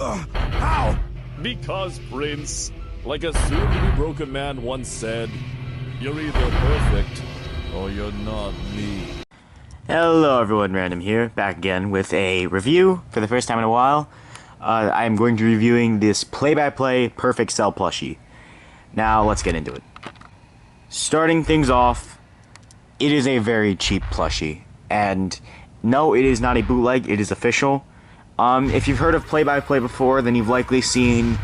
How? Because, Prince, like a soon-to-be broken man once said, you're either perfect or you're not me. Hello everyone, Random here, back again with a review for the first time in a while. I am going to be reviewing this play-by-play Perfect Cell plushie. Now, let's get into it. Starting things off, it is a very cheap plushie. And no, it is not a bootleg, it is official. If you've heard of play-by-play before, then you've likely seen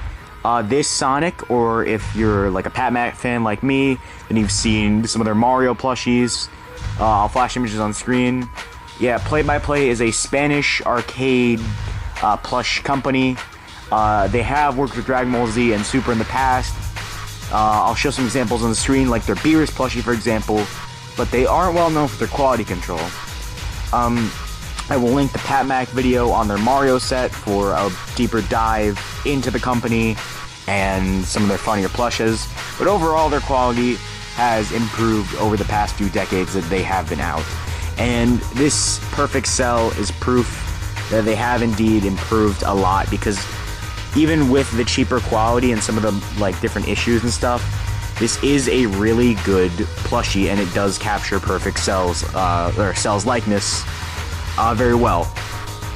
this Sonic, or if you're like a Patmac fan like me, then you've seen some of their Mario plushies. I'll flash images on screen. Yeah, Play-by-Play is a Spanish arcade plush company. They have worked with Dragon Ball Z and Super in the past. I'll show some examples on the screen, like their Beerus plushie, for example, but they aren't well known for their quality control. I will link the Patmac video on their Mario set for a deeper dive into the company and some of their funnier plushes, but overall their quality has improved over the past few decades that they have been out. And this Perfect Cell is proof that they have indeed improved a lot, because even with the cheaper quality and some of the like different issues and stuff, this is a really good plushie, and it does capture Perfect Cell's or Cell's likeness very well.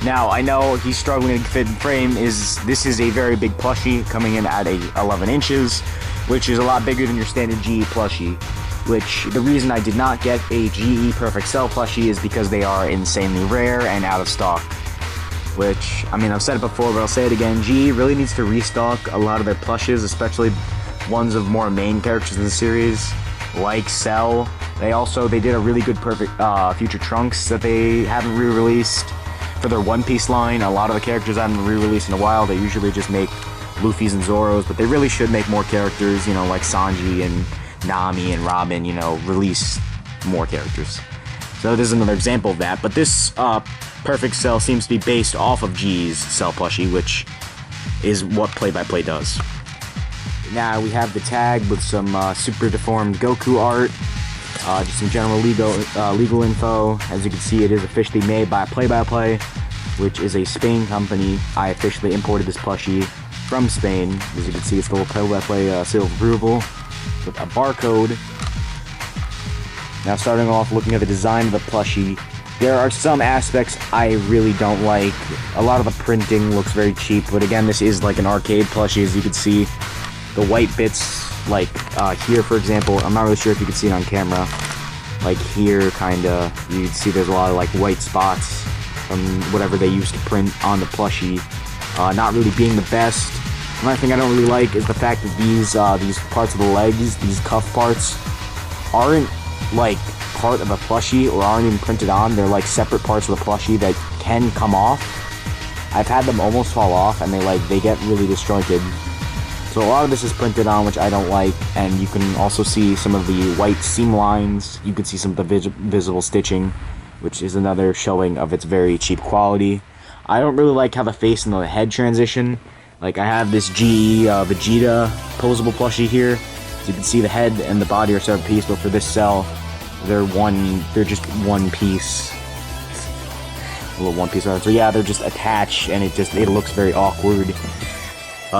Now, I know he's struggling to fit in frame. This is a very big plushie, coming in at 11 inches, which is a lot bigger than your standard GE plushie. Which, the reason I did not get a GE Perfect Cell plushie is because they are insanely rare and out of stock. Which, I mean, I've said it before, but I'll say it again, GE really needs to restock a lot of their plushes, especially ones of more main characters in the series, like Cell. They did a really good Perfect Future Trunks that they haven't re-released. For their One Piece line, a lot of the characters haven't been re-released in a while. They usually just make Luffy's and Zoro's, but they really should make more characters, you know, like Sanji and Nami and Robin, you know, release more characters. So this is another example of that, but this Perfect Cell seems to be based off of G's Cell plushie, which is what Play-by-Play does. Now we have the tag with some super deformed Goku art, just some general legal info. As you can see, it is officially made by Play-by-Play, which is a Spain company. I officially imported this plushie from Spain. As you can see, it's the little Play-by-Play seal of approval with a barcode. Now, starting off looking at the design of the plushie, there are some aspects I really don't like. A lot of the printing looks very cheap, but again, this is like an arcade plushie. As you can see, the white bits, like here, for example, I'm not really sure if you can see it on camera. Like here, kinda, you can see there's a lot of like white spots from whatever they used to print on the plushie. Not really being the best. Another thing I don't really like is the fact that these parts of the legs, these cuff parts, aren't like part of a plushie or aren't even printed on. They're like separate parts of the plushie that can come off. I've had them almost fall off, and they get really disjointed. So a lot of this is printed on, which I don't like, and you can also see some of the white seam lines. You can see some of the visible stitching, which is another showing of its very cheap quality. I don't really like how the face and the head transition. Like, I have this GE Vegeta posable plushie here. So you can see the head and the body are separate piece, but for this cell, they're just one piece. A little one piece. So yeah, they're just attached, and it looks very awkward.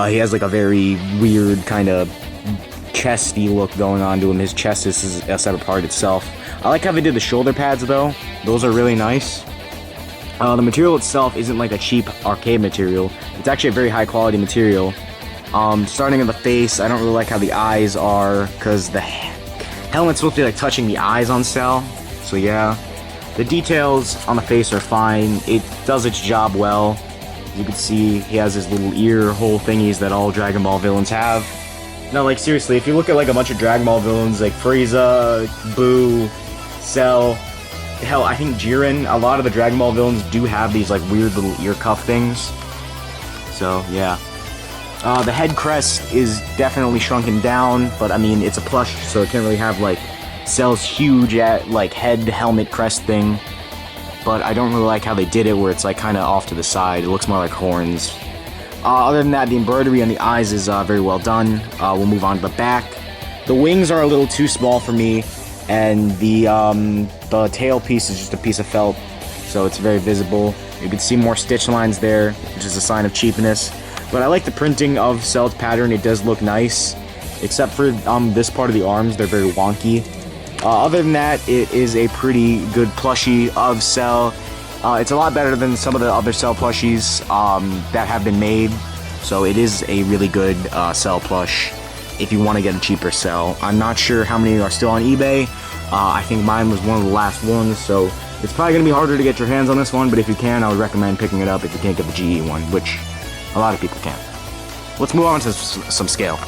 He has like a very weird kind of chesty look going on to him. His chest is a separate part itself. I like how they did the shoulder pads though. Those are really nice. The material itself isn't like a cheap arcade material. It's actually a very high quality material. Starting in the face, I don't really like how the eyes are, because the helmet's supposed to be like touching the eyes on Cell. So yeah, the details on the face are fine. It does its job well. You can see he has his little ear hole thingies that all Dragon Ball villains have. No, like seriously, if you look at like a bunch of Dragon Ball villains like Frieza, Boo, Cell, hell, I think Jiren, a lot of the Dragon Ball villains do have these like weird little ear cuff things. So yeah. The head crest is definitely shrunken down, but I mean, it's a plush, so it can't really have like Cell's huge like head helmet crest thing. But I don't really like how they did it, where it's like kind of off to the side. It looks more like horns. Other than that, the embroidery on the eyes is very well done. We'll move on to the back. The wings are a little too small for me, and the tail piece is just a piece of felt, so it's very visible. You can see more stitch lines there, which is a sign of cheapness. But I like the printing of Cell's pattern. It does look nice, except for this part of the arms. They're very wonky. Other than that, it is a pretty good plushie of Cell. It's a lot better than some of the other Cell plushies that have been made. So it is a really good Cell plush if you want to get a cheaper Cell. I'm not sure how many are still on eBay. I think mine was one of the last ones, so it's probably going to be harder to get your hands on this one, but if you can, I would recommend picking it up if you can't get the GE one, which a lot of people can. Let's move on to some scale.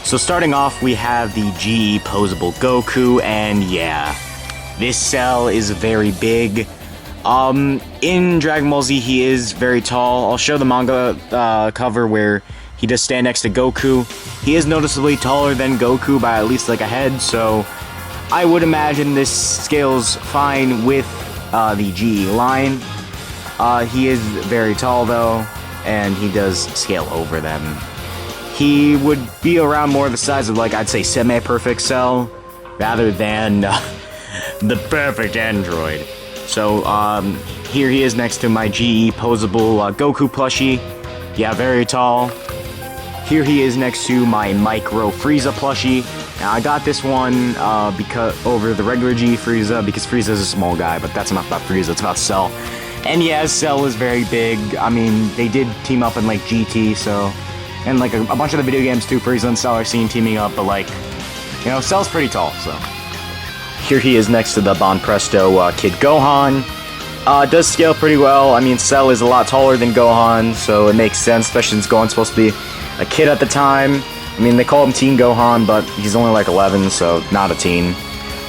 So starting off, we have the GE posable Goku, and yeah, this Cell is very big. In Dragon Ball Z, he is very tall. I'll show the manga cover where he does stand next to Goku. He is noticeably taller than Goku by at least like a head, so I would imagine this scales fine with the GE line. He is very tall though, and he does scale over them. He would be around more the size of, like, I'd say semi-perfect Cell, rather than the perfect android. So, here he is next to my GE posable Goku plushie. Yeah, very tall. Here he is next to my Micro Frieza plushie. Now, I got this one because over the regular GE Frieza, because Frieza is a small guy, but that's not about Frieza, it's about Cell. And yeah, Cell is very big. I mean, they did team up in, like, GT, so... And, like, a bunch of the video games, too, Frieza and Cell are seen teaming up, but, like, you know, Cell's pretty tall, so... Here he is next to the Bon Presto Kid Gohan. Does scale pretty well. I mean, Cell is a lot taller than Gohan, so it makes sense, especially since Gohan's supposed to be a kid at the time. I mean, they call him Teen Gohan, but he's only, like, 11, so not a teen.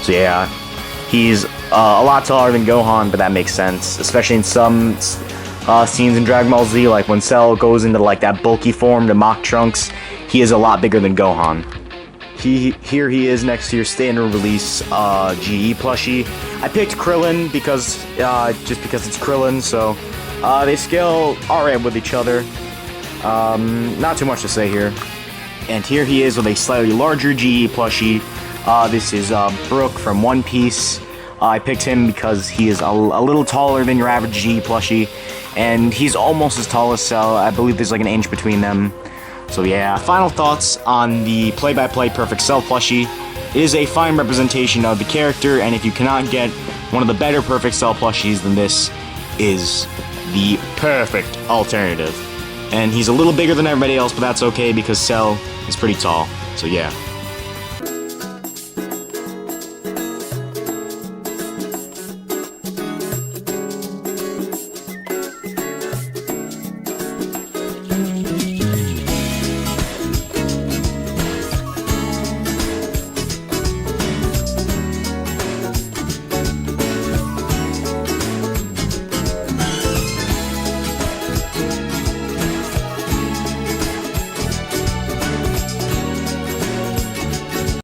So, yeah, he's a lot taller than Gohan, but that makes sense, especially in some... scenes in Dragon Ball Z, like when Cell goes into like that bulky form to Mach Trunks, he is a lot bigger than Gohan. Here he is next to your standard release GE plushie. I picked Krillin because just because it's Krillin, so they scale alright with each other. Not too much to say here. And here he is with a slightly larger GE plushie. This is Brook from One Piece. I picked him because he is a little taller than your average GE plushie, and he's almost as tall as Cell. I believe there's like an inch between them. So yeah, final thoughts on the play-by-play Perfect Cell plushie. It is a fine representation of the character, and if you cannot get one of the better Perfect Cell plushies, then this is the perfect alternative. And he's a little bigger than everybody else, but that's okay because Cell is pretty tall. So yeah.